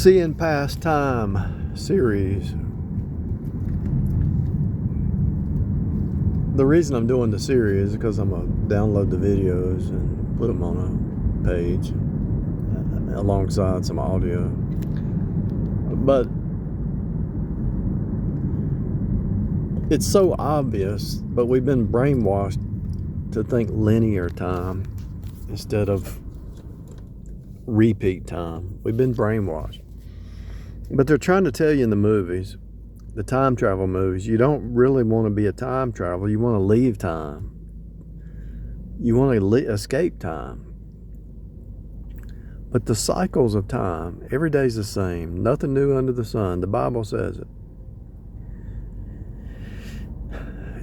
Seeing Past Time series. The reason I'm doing the series is because I'm going to download the videos and put them on a page alongside some audio. But it's so obvious, but we've been brainwashed to think linear time instead of repeat time. We've been brainwashed. But they're trying to tell you in the movies, the time travel movies, you don't really want to be a time traveler. You want to leave time. You want to escape time. But the cycles of time, every day's the same. Nothing new under the sun. The Bible says it.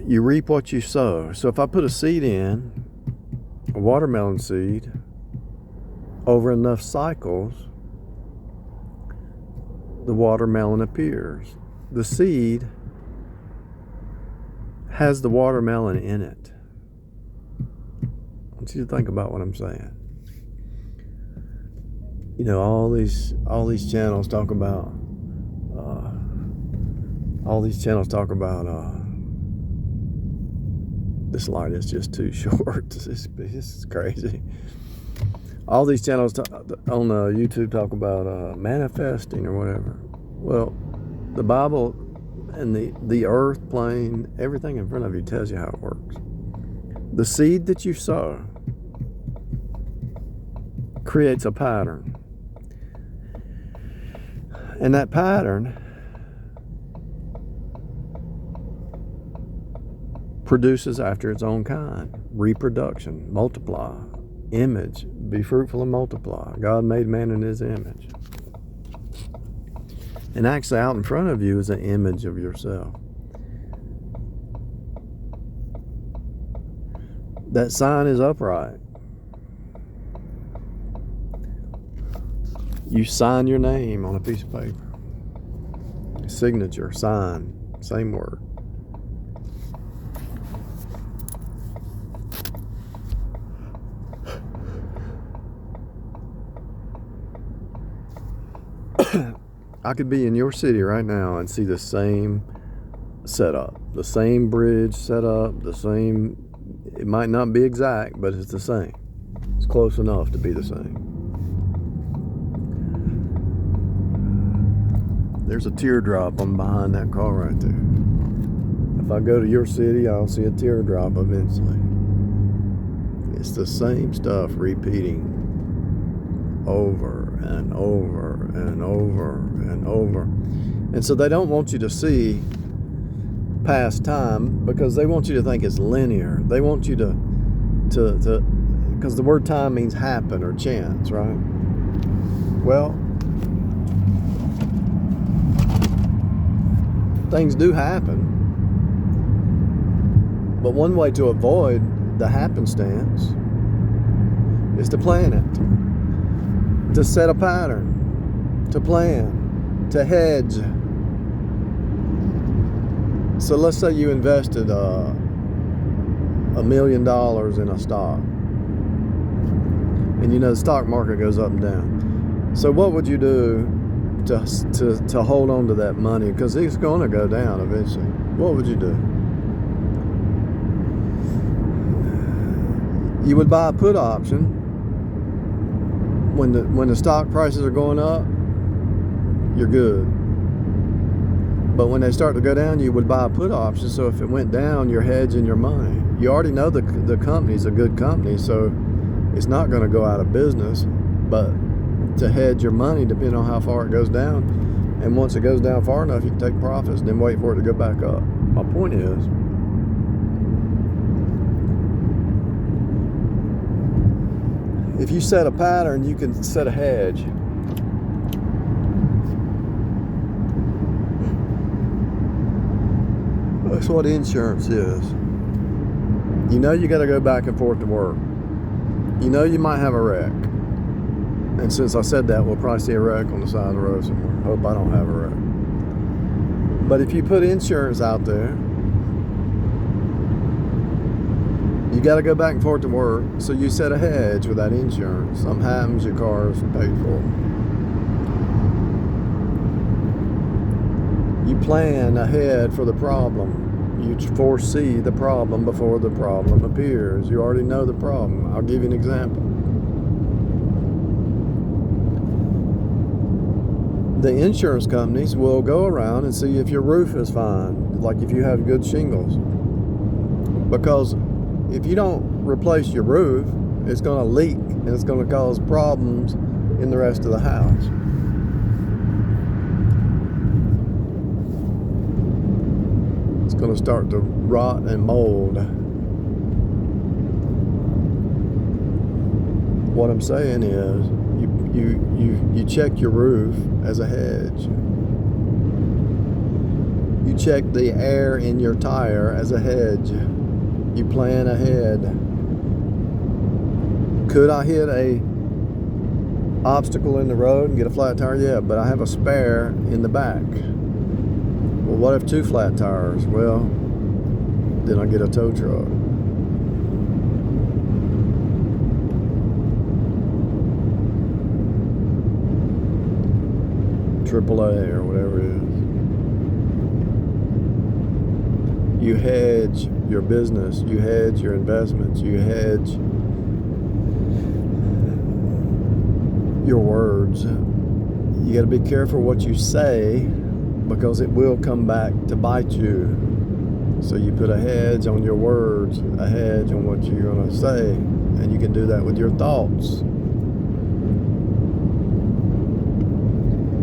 You reap what you sow. So if I put a seed in, a watermelon seed, over enough cycles, the watermelon appears. The seed has the watermelon in it. I want you to think about what I'm saying. You know, all these channels talk about this light is just too short. This is crazy. All these channels on YouTube talk about manifesting or whatever. Well, the Bible and the earth plane, everything in front of you tells you how it works. The seed that you sow creates a pattern. And that pattern produces after its own kind. Reproduction, multiply, image, be fruitful and multiply. God made man in his image. And actually out in front of you is an image of yourself. That sign is upright. You sign your name on a piece of paper. Signature, sign, same word. I could be in your city right now and see the same setup, the same bridge set up, the same, it might not be exact, but it's the same. It's close enough to be the same. There's a teardrop on behind that car right there. If I go to your city, I'll see a teardrop eventually. It's the same stuff repeating over and over and over and over. And so they don't want you to see past time because they want you to think it's linear. They want you to because the word time means happen or chance, right? Well, things do happen. But one way to avoid the happenstance is to plan it, to set a pattern, to plan, to hedge. So let's say you invested $1 million in a stock. And you know the stock market goes up and down. So what would you do to hold on to that money? Because it's going to go down eventually. What would you do? You would buy a put option. When the stock prices are going up, you're good. But when they start to go down, you would buy a put option. So if it went down, you're hedging your money. You already know the company's a good company, so it's not going to go out of business. But to hedge your money, depending on how far it goes down, and once it goes down far enough, you can take profits and then wait for it to go back up. My point is, if you set a pattern, you can set a hedge. That's what insurance is. You know you got to go back and forth to work. You know you might have a wreck. And since I said that, we'll probably see a wreck on the side of the road somewhere. Hope I don't have a wreck. But if you put insurance out there, you got to go back and forth to work. So you set a hedge with that insurance. Something happens, your car's paid for. plan ahead for the problem. You foresee the problem before the problem appears. You already know the problem. I'll give you an example. The insurance companies will go around and see if your roof is fine, like if you have good shingles. Because if you don't replace your roof, it's going to leak and it's going to cause problems in the rest of the house. It's going to start to rot and mold. What I'm saying is, you check your roof as a hedge. You check the air in your tire as a hedge. You plan ahead. Could I hit a obstacle in the road and get a flat tire? Yeah, but I have a spare in the back. Well, what if 2 flat tires? Well, then I get a tow truck. AAA or whatever it is. You hedge your business. You hedge your investments. You hedge your words. You got to be careful what you say, because it will come back to bite you. So you put a hedge on your words, a hedge on what you're going to say, and you can do that with your thoughts.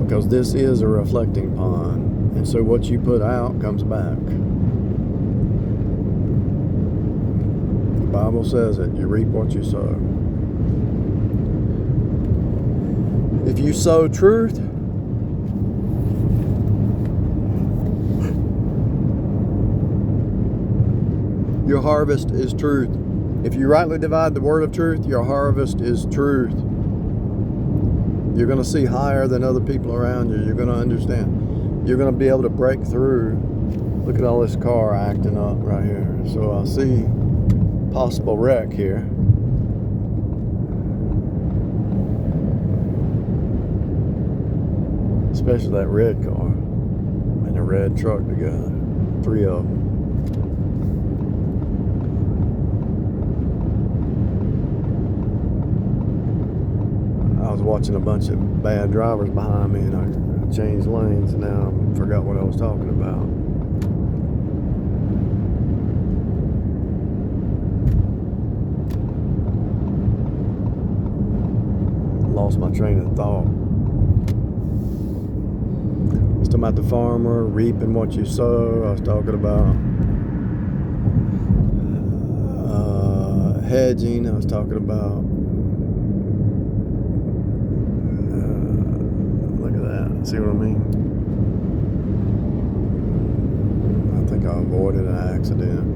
Because this is a reflecting pond, and so what you put out comes back. The Bible says it, you reap what you sow. If you sow truth, your harvest is truth. If you rightly divide the word of truth, your harvest is truth. You're going to see higher than other people around you. You're going to understand. You're going to be able to break through. Look at all this car acting up right here. So I see possible wreck here. Especially that red car and a red truck together. 3 of them. I was watching a bunch of bad drivers behind me, and I changed lanes, and now I forgot what I was talking about. Lost my train of thought. I was talking about the farmer reaping what you sow. I was talking about hedging. I was talking about see what I mean? I think I avoided an accident.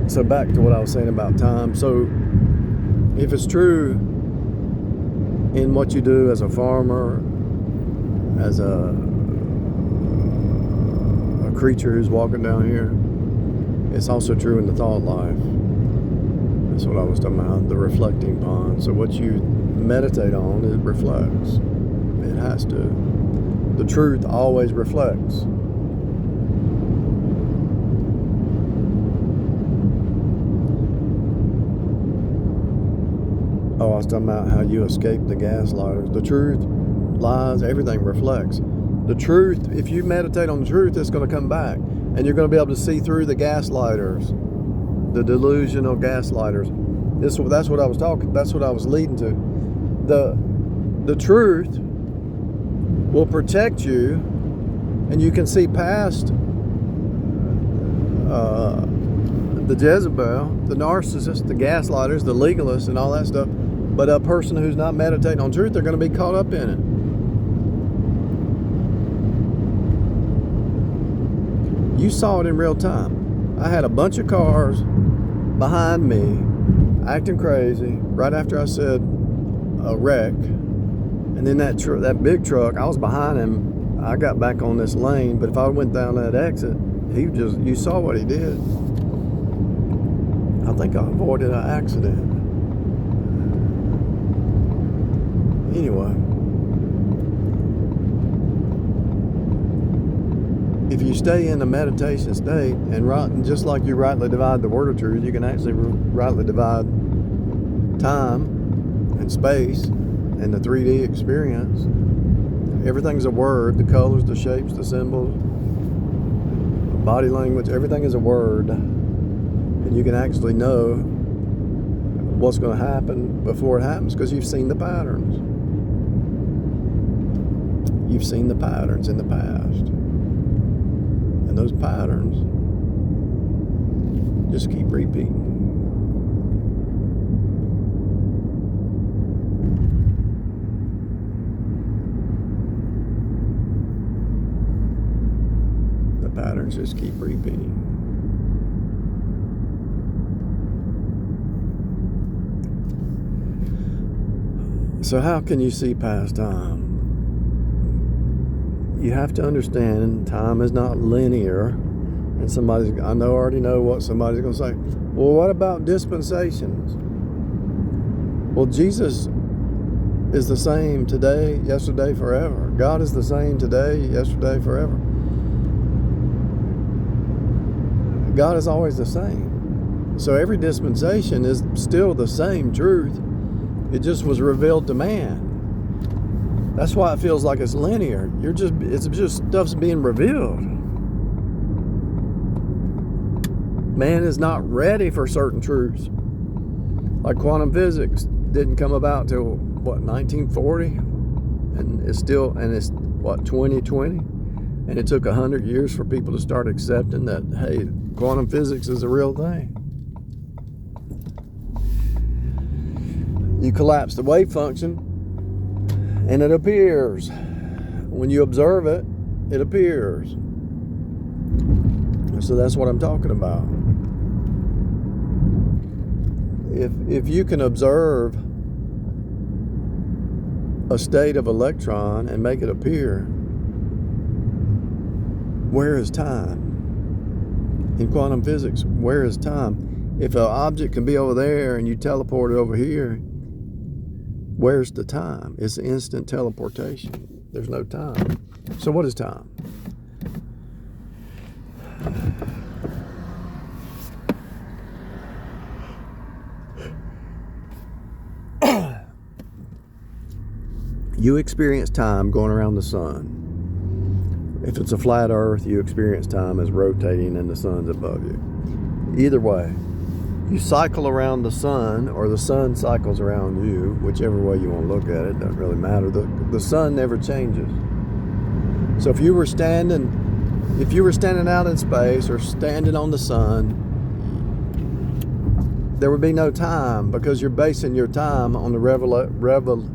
So back to what I was saying about time. So if it's true in what you do as a farmer, as a creature who's walking down here, it's also true in the thought life. That's what I was talking about, the reflecting pond. So what you meditate on, it reflects. It has to. The truth always reflects. Oh, I was talking about how you escape the gaslighters. The truth, lies, everything reflects. The truth, if you meditate on the truth, it's going to come back. And you're going to be able to see through the gaslighters, the delusional gaslighters. That's what I was talking. That's what I was leading to. The truth will protect you, and you can see past the Jezebel, the narcissist, the gaslighters, the legalists, and all that stuff. But a person who's not meditating on truth, they're going to be caught up in it. You saw it in real time. I had a bunch of cars behind me acting crazy right after I said a wreck. And then that big truck, I was behind him. I got back on this lane, but if I went down that exit, you saw what he did. I think I avoided an accident. Anyway, if you stay in the meditation state and just like you rightly divide the word of truth, you can actually rightly divide time and space and the 3D experience. Everything's a word, the colors, the shapes, the symbols, body language, everything is a word. And you can actually know what's going to happen before it happens because you've seen the patterns. You've seen the patterns in the past. And those patterns just keep repeating. The patterns just keep repeating. So how can you see past time? You have to understand time is not linear. And I already know what somebody's going to say. Well, what about dispensations? Well, Jesus is the same today, yesterday, forever. God is the same today, yesterday, forever. God is always the same. So every dispensation is still the same truth. It just was revealed to man. That's why it feels like it's linear. It's just stuff's being revealed. Man is not ready for certain truths. Like quantum physics didn't come about till 1940, and it's 2020, and it took 100 years for people to start accepting that, hey, quantum physics is a real thing. You collapse the wave function, and it appears. When you observe it, it appears. So that's what I'm talking about. If you can observe a state of electron and make it appear, where is time? In quantum physics, where is time? If an object can be over there and you teleport it over here, where's the time? It's instant teleportation. There's no time. So what is time? You experience time going around the sun. If it's a flat earth, you experience time as rotating and the sun's above you. Either way, you cycle around the sun, or the sun cycles around you, whichever way you want to look at it, doesn't really matter. The sun never changes. So if you were standing out in space or standing on the sun, there would be no time, because you're basing your time on the revolution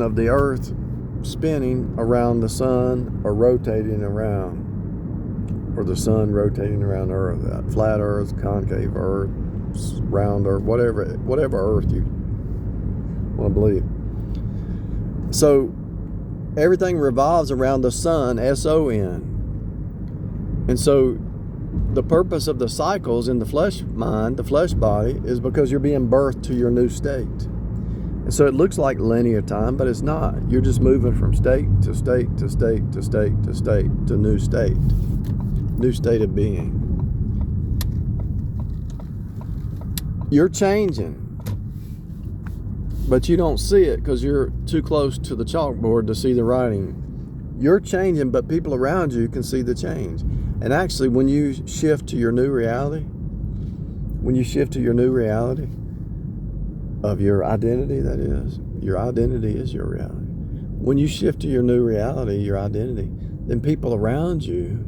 of the earth spinning around the sun or rotating around, or the sun rotating around the earth, that flat earth, concave earth, round earth, whatever earth you want to believe. So everything revolves around the sun, S-O-N. And so the purpose of the cycles in the flesh mind, the flesh body, is because you're being birthed to your new state. And so it looks like linear time, but it's not. You're just moving from state to state to state to state to state to new state of being. You're changing, but you don't see it because you're too close to the chalkboard to see the writing. You're changing, but people around you can see the change. And actually, when you shift to your new reality, of your identity, that is, your identity is your reality. When you shift to your new reality, your identity, then people around you,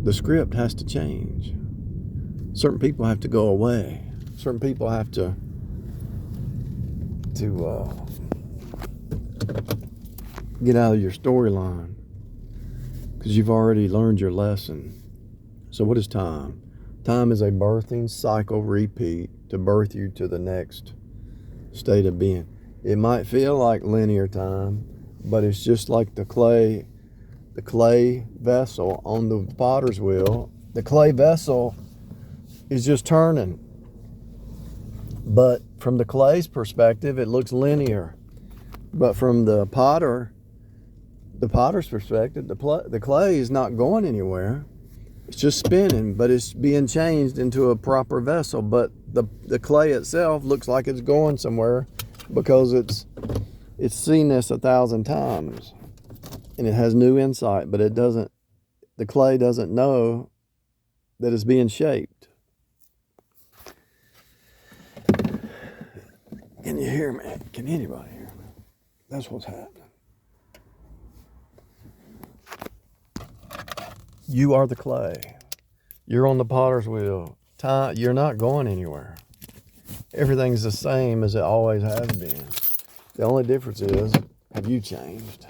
the script has to change. Certain people have to go away. Certain people have to get out of your storyline, because you've already learned your lesson. So what is time? Time is a birthing cycle repeat to birth you to the next state of being. It might feel like linear time, but it's just like the clay the clay vessel on the potter's wheel, the clay vessel is just turning. But from the clay's perspective, it looks linear. But from the potter's perspective, the clay is not going anywhere. It's just spinning, but it's being changed into a proper vessel. But the clay itself looks like it's going somewhere because it's seen this 1,000 times. And it has new insight, but the clay doesn't know that it's being shaped. Can you hear me? Can anybody hear me? That's what's happening. You are the clay. You're on the potter's wheel. You're not going anywhere. Everything's the same as it always has been. The only difference is, have you changed?